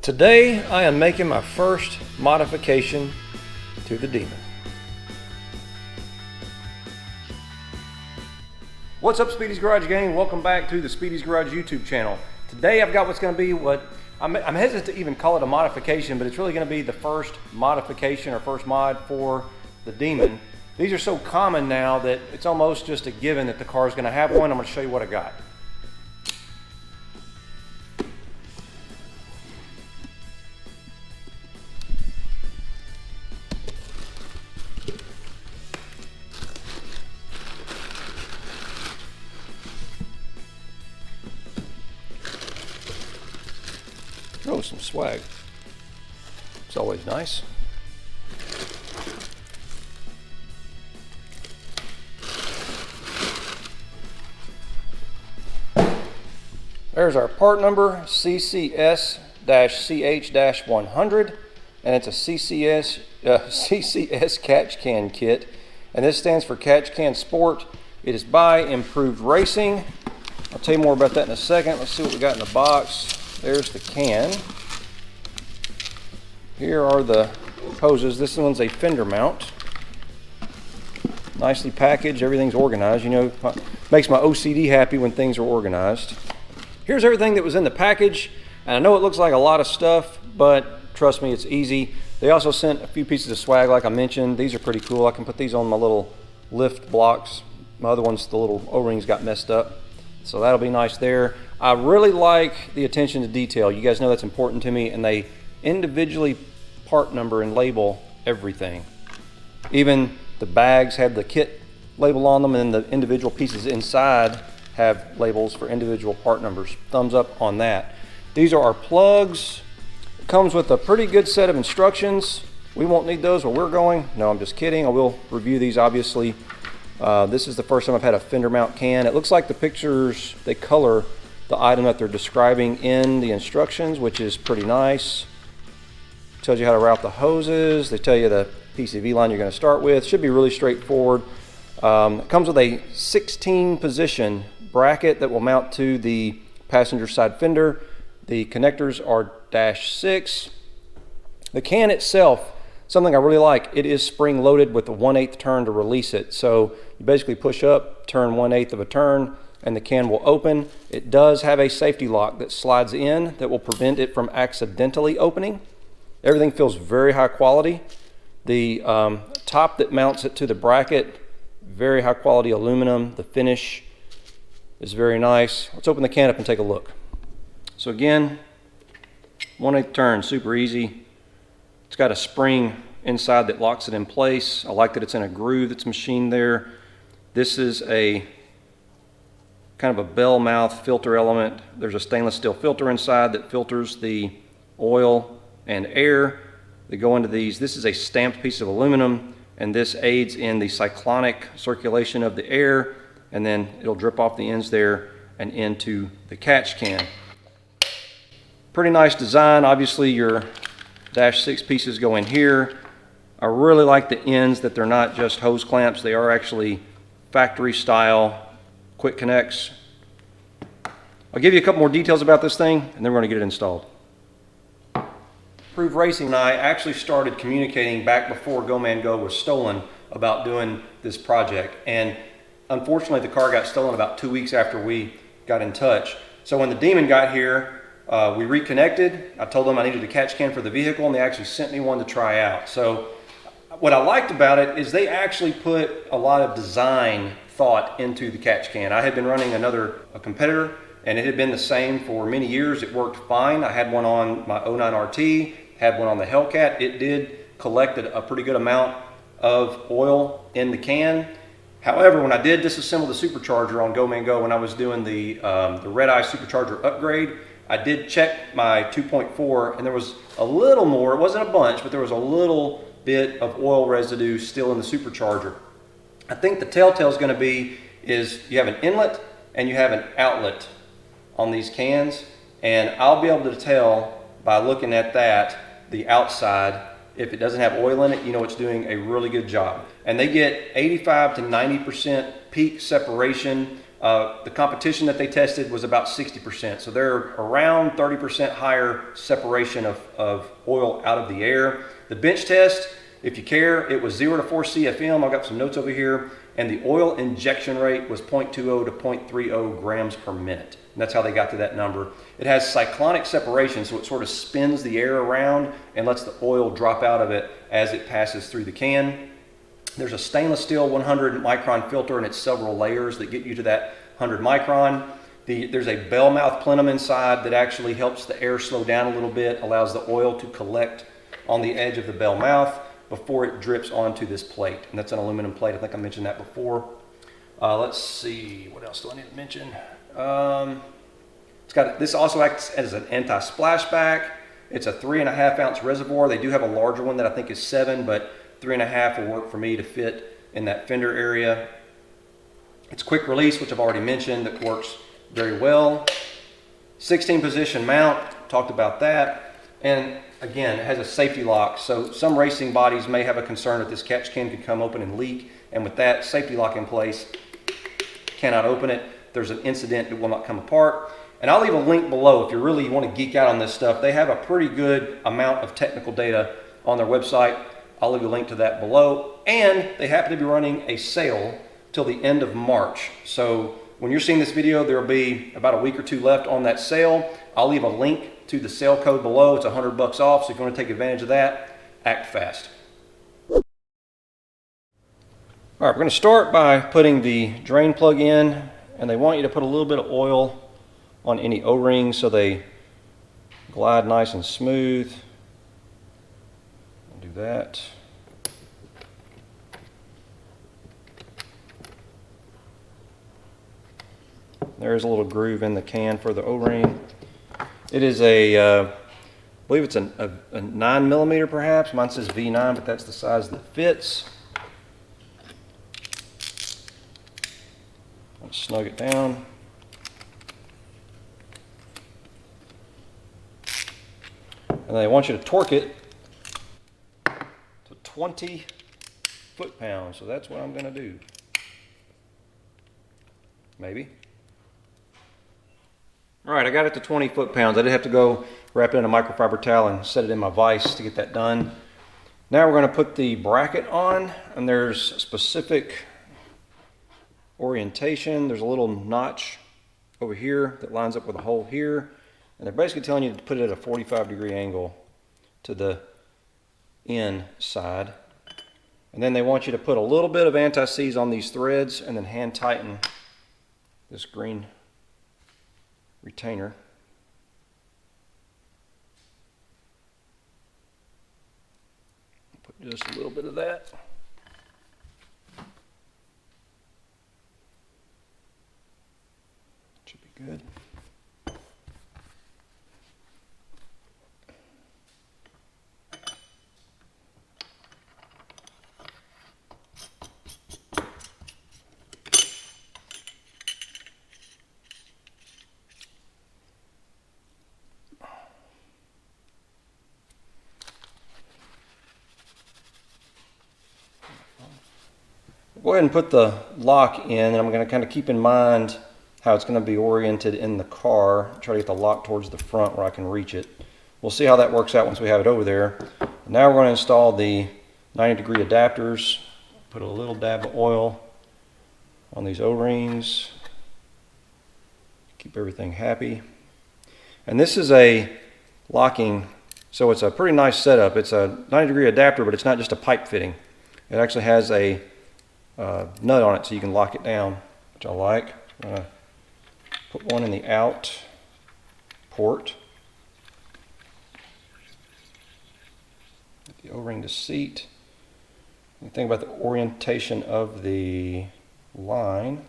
Today I am making my first modification to the Demon. What's up, Speedy's Garage gang? Welcome back to the Speedy's Garage YouTube channel. Today I've got what's going to be what I'm hesitant to even call it a modification, but it's really going to be the first modification or first mod for the Demon. These are so common now that it's almost just a given that the car is going to have one. I'm going to show you what I got. Oh, some swag. It's always nice. There's our part number, CCS-CH-100, and it's a CCS Catch Can kit, and this stands for Catch Can Sport. It is by Improved Racing. I'll tell you more about that in a second. Let's see what we got in the box. There's the can. Here are the hoses. This one's a fender mount. Nicely packaged, everything's organized. You know, makes my OCD happy when things are organized. Here's everything that was in the package. And I know it looks like a lot of stuff, but trust me, it's easy. They also sent a few pieces of swag like I mentioned. These are pretty cool. I can put these on my little lift blocks. My other ones, the little O-rings got messed up. So that'll be nice there. I really like the attention to detail. You guys know that's important to me, and they individually part number and label everything. Even the bags have the kit label on them, and then the individual pieces inside have labels for individual part numbers. Thumbs up on that. These are our plugs. It comes with a pretty good set of instructions. We won't need those where we're going. No, I'm just kidding. I will review these, obviously. This is the first time I've had a fender mount can. It looks like the pictures, they color the item that they're describing in the instructions, which is pretty nice. Tells you how to route the hoses. They tell you the PCV line you're going to start with. Should be really straightforward. It comes with a 16 position bracket that will mount to the passenger side fender. The connectors are -6. The can itself, something I really like, it is spring loaded with a 1/8 turn to release it. So you basically push up, turn 1/8 of a turn, and the can will open. It does have a safety lock that slides in that will prevent it from accidentally opening. Everything feels very high quality. The top that mounts it to the bracket, very high quality aluminum. The finish is very nice. Let's open the can up and take a look. So again, 1/8 turn, super easy. It's got a spring inside that locks it in place. I like that it's in a groove that's machined there. This is a kind of a bell mouth filter element. There's a stainless steel filter inside that filters the oil and air that go into these. This is a stamped piece of aluminum, and this aids in the cyclonic circulation of the air, and then it'll drip off the ends there and into the catch can. Pretty nice design. Obviously your -6 pieces go in here. I really like the ends that they're not just hose clamps. They are actually factory style quick connects. I'll give you a couple more details about this thing, and then we're going to get it installed. Improved Racing and I actually started communicating back before Go Man Go was stolen about doing this project, and unfortunately the car got stolen about 2 weeks after we got in touch. So when the Demon got here, we reconnected. I told them I needed a catch can for the vehicle, and they actually sent me one to try out. So what I liked about it is they actually put a lot of design thought into the catch can. I had been running a competitor, and it had been the same for many years. It worked fine. I had one on my 09 RT, had one on the Hellcat. It did collect a pretty good amount of oil in the can. However, when I did disassemble the supercharger on Go Man Go, when I was doing the Red Eye supercharger upgrade, I did check my 2.4, and there was a little more. It wasn't a bunch, but there was a little bit of oil residue still in the supercharger. I think the telltale is going to be is you have an inlet and you have an outlet on these cans, and I'll be able to tell by looking at that, the outside, if it doesn't have oil in it, you know it's doing a really good job. And they get 85 to 90% peak separation The competition that they tested was about 60%. So they're around 30% higher separation of oil out of the air. The bench test, if you care, it was 0 to 4 CFM. I've got some notes over here. And the oil injection rate was 0.20 to 0.30 grams per minute. And that's how they got to that number. It has cyclonic separation, so it sort of spins the air around and lets the oil drop out of it as it passes through the can. There's a stainless steel 100 micron filter, and it's several layers that get you to that 100 micron. There's a bell mouth plenum inside that actually helps the air slow down a little bit, allows the oil to collect on the edge of the bell mouth before it drips onto this plate. And that's an aluminum plate. I think I mentioned that before. Let's see, what else do I need to mention? This also acts as an anti-splashback. It's a 3.5 ounce reservoir. They do have a larger one that I think is 7, but 3.5 will work for me to fit in that fender area. It's quick release, which I've already mentioned, that works very well. 16 position mount, talked about that. And again, it has a safety lock. So some racing bodies may have a concern that this catch can could come open and leak. And with that safety lock in place, cannot open it. There's an incident, it will not come apart. And I'll leave a link below if you really want to geek out on this stuff. They have a pretty good amount of technical data on their website. I'll leave a link to that below. And they happen to be running a sale till the end of March. So when you're seeing this video, there'll be about a week or two left on that sale. I'll leave a link to the sale code below. It's $100 off, so if you want to take advantage of that, act fast. All right, we're going to start by putting the drain plug in, and they want you to put a little bit of oil on any O-rings so they glide nice and smooth. I'll do that. There's a little groove in the can for the O-ring. It is I believe it's a 9mm perhaps. Mine says V9, but that's the size that fits. I'll snug it down. And they want you to torque it to 20 foot-pounds. So that's what I'm going to do. Maybe. All right, I got it to 20 foot-pounds. I did have to go wrap it in a microfiber towel and set it in my vise to get that done. Now we're going to put the bracket on, and there's specific orientation. There's a little notch over here that lines up with a hole here, and they're basically telling you to put it at a 45-degree angle to the inside. And then they want you to put a little bit of anti-seize on these threads and then hand tighten this green retainer. Put just a little bit of that. Should be good. Go ahead and put the lock in, and I'm going to kind of keep in mind how it's going to be oriented in the car. Try to get the lock towards the front where I can reach it. We'll see how that works out once we have it over there. Now we're going to install the 90-degree adapters. Put a little dab of oil on these O-rings. Keep everything happy. And this is a locking, so it's a pretty nice setup. It's a 90-degree adapter, but it's not just a pipe fitting. It actually has a nut on it so you can lock it down, which I like. I'm going to put one in the out port. Get the O-ring to seat. And think about the orientation of the line.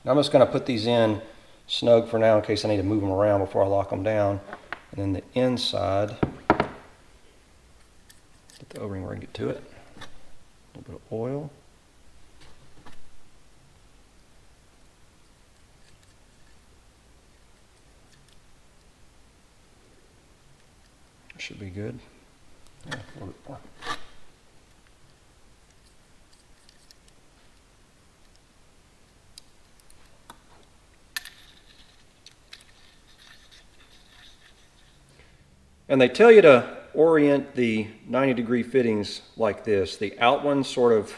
Now I'm just going to put these in snug for now in case I need to move them around before I lock them down. And then the inside, get the O-ring where I can get to it. A little bit of oil. Should be good. Yeah, a little bit more. And they tell you to orient the 90-degree fittings like this. The out one sort of,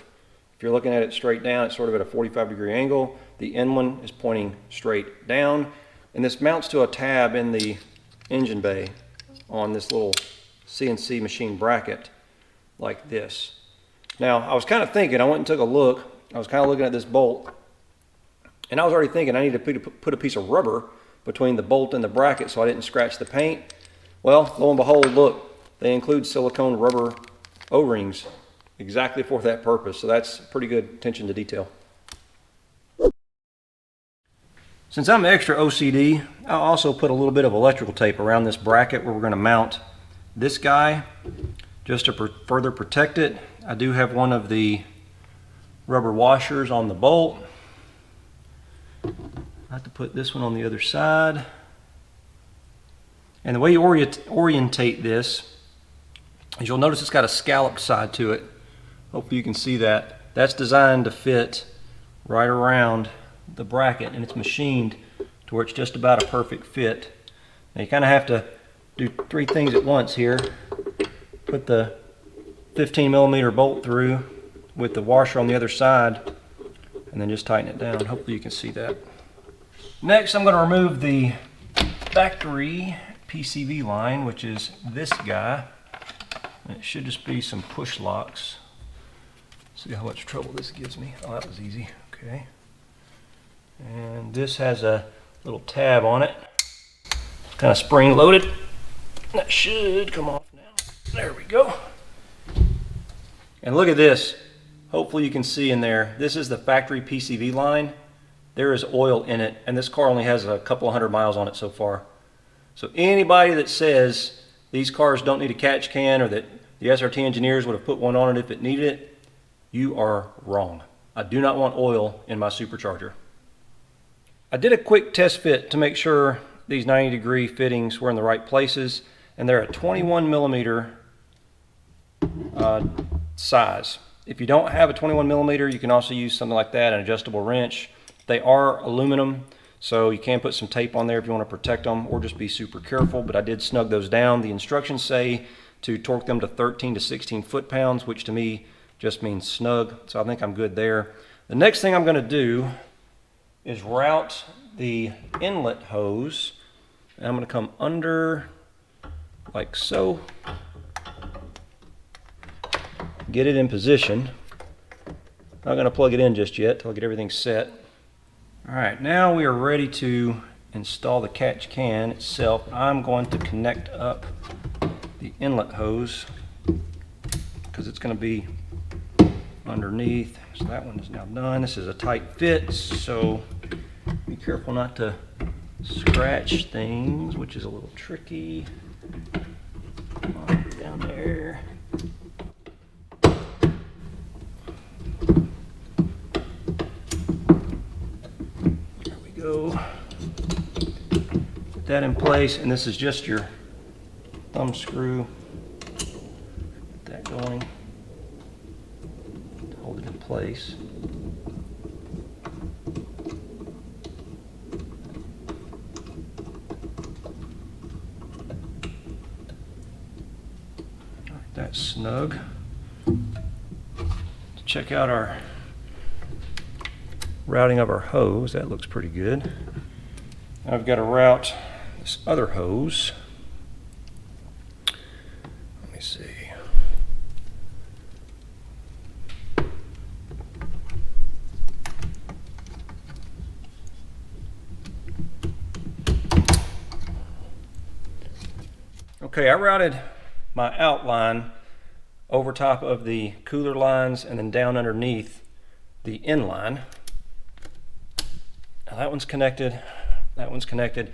if you're looking at it straight down, it's sort of at a 45-degree angle. The in one is pointing straight down. And this mounts to a tab in the engine bay on this little CNC machine bracket like this. Now, I was kind of thinking, I went and took a look. I was kind of looking at this bolt, and I was already thinking I need to put a piece of rubber between the bolt and the bracket so I didn't scratch the paint. Well, lo and behold, look, they include silicone rubber O-rings exactly for that purpose. So that's pretty good attention to detail. Since I'm extra OCD, I'll also put a little bit of electrical tape around this bracket where we're going to mount this guy just to further protect it. I do have one of the rubber washers on the bolt. I have to put this one on the other side. And the way you orientate this is you'll notice it's got a scalloped side to it. Hopefully you can see that. That's designed to fit right around the bracket, and it's machined to where it's just about a perfect fit. Now you kind of have to do three things at once here. Put the 15mm bolt through with the washer on the other side, and then just tighten it down. Hopefully you can see that. Next, I'm going to remove the factory PCV line, which is this guy. And it should just be some push locks. See how much trouble this gives me. Oh, that was easy. Okay. And this has a little tab on it. It's kind of spring loaded. That should come off now. There we go. And look at this. Hopefully you can see in there. This is the factory PCV line. There is oil in it, and this car only has a couple 100 miles on it so far. So anybody that says these cars don't need a catch can, or that the SRT engineers would have put one on it if it needed it, you are wrong. I do not want oil in my supercharger. I did a quick test fit to make sure these 90-degree fittings were in the right places, and they're a 21mm size. If you don't have a 21mm, you can also use something like that, an adjustable wrench. They are aluminum, so you can put some tape on there if you want to protect them, or just be super careful, but I did snug those down. The instructions say to torque them to 13 to 16 foot-pounds, which to me just means snug, so I think I'm good there. The next thing I'm going to do is route the inlet hose, and I'm going to come under like so, get it in position. Not going to plug it in just yet till I get everything set. Alright, now we are ready to install the catch can itself. I'm going to connect up the inlet hose because it's going to be underneath. So that one is now done. This is a tight fit, so be careful not to scratch things, which is a little tricky. Come on, down there. Go. Put that in place, and this is just your thumb screw. Get that going. Hold it in place. All right, that's snug. Check out our routing of our hose. That looks pretty good. I've got to route this other hose. Let me see. Okay, I routed my outline over top of the cooler lines and then down underneath the inline. Now that one's connected, that one's connected.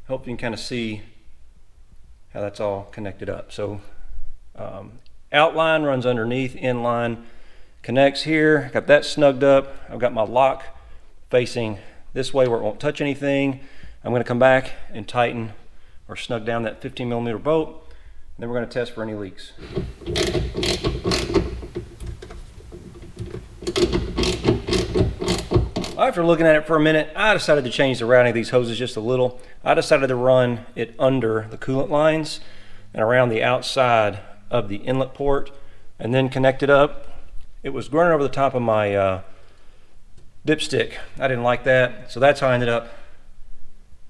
Hope you can kind of see how that's all connected up. So outline runs underneath, inline connects here. Got that snugged up. I've got my lock facing this way where it won't touch anything. I'm going to come back and tighten or snug down that 15mm bolt, and then we're going to test for any leaks. After looking at it for a minute, I decided to change the routing of these hoses just a little. I decided to run it under the coolant lines. and around the outside of the inlet port, and then connect it up. It was running over the top of my dipstick. I didn't like that, so that's how I ended up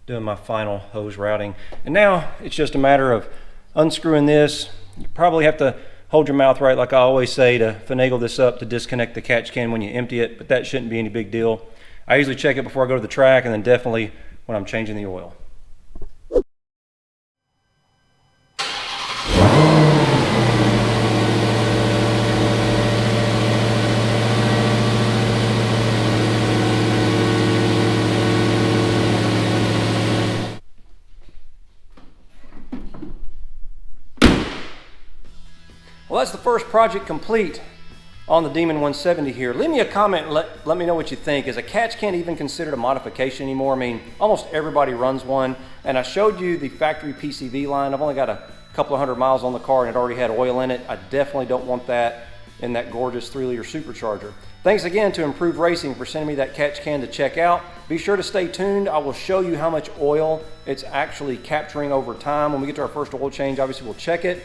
doing my final hose routing. And now it's just a matter of unscrewing this. You probably have to hold your mouth right, like I always say, to finagle this up to disconnect the catch can when you empty it, but that shouldn't be any big deal. I usually check it before I go to the track, and then definitely when I'm changing the oil. Well, that's the first project complete on the Demon 170 here. Leave me a comment and let me know what you think. Is a catch can even considered a modification anymore? I mean, almost everybody runs one, and I showed you the factory PCV line. I've only got a couple of 100 miles on the car and it already had oil in it. I definitely don't want that in that gorgeous 3-liter supercharger. Thanks again to Improved Racing for sending me that catch can to check out. Be sure to stay tuned. I will show you how much oil it's actually capturing over time. When we get to our first oil change, obviously we'll check it.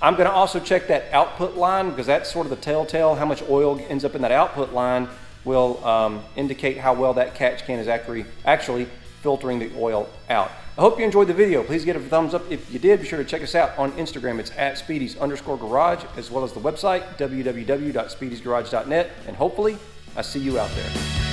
I'm going to also check that output line, because that's sort of the telltale. How much oil ends up in that output line will indicate how well that catch can is actually filtering the oil out. I hope you enjoyed the video. Please give it a thumbs up if you did. Be sure to check us out on Instagram. It's @Speedys_garage, as well as the website, www.speedysgarage.net. And hopefully, I see you out there.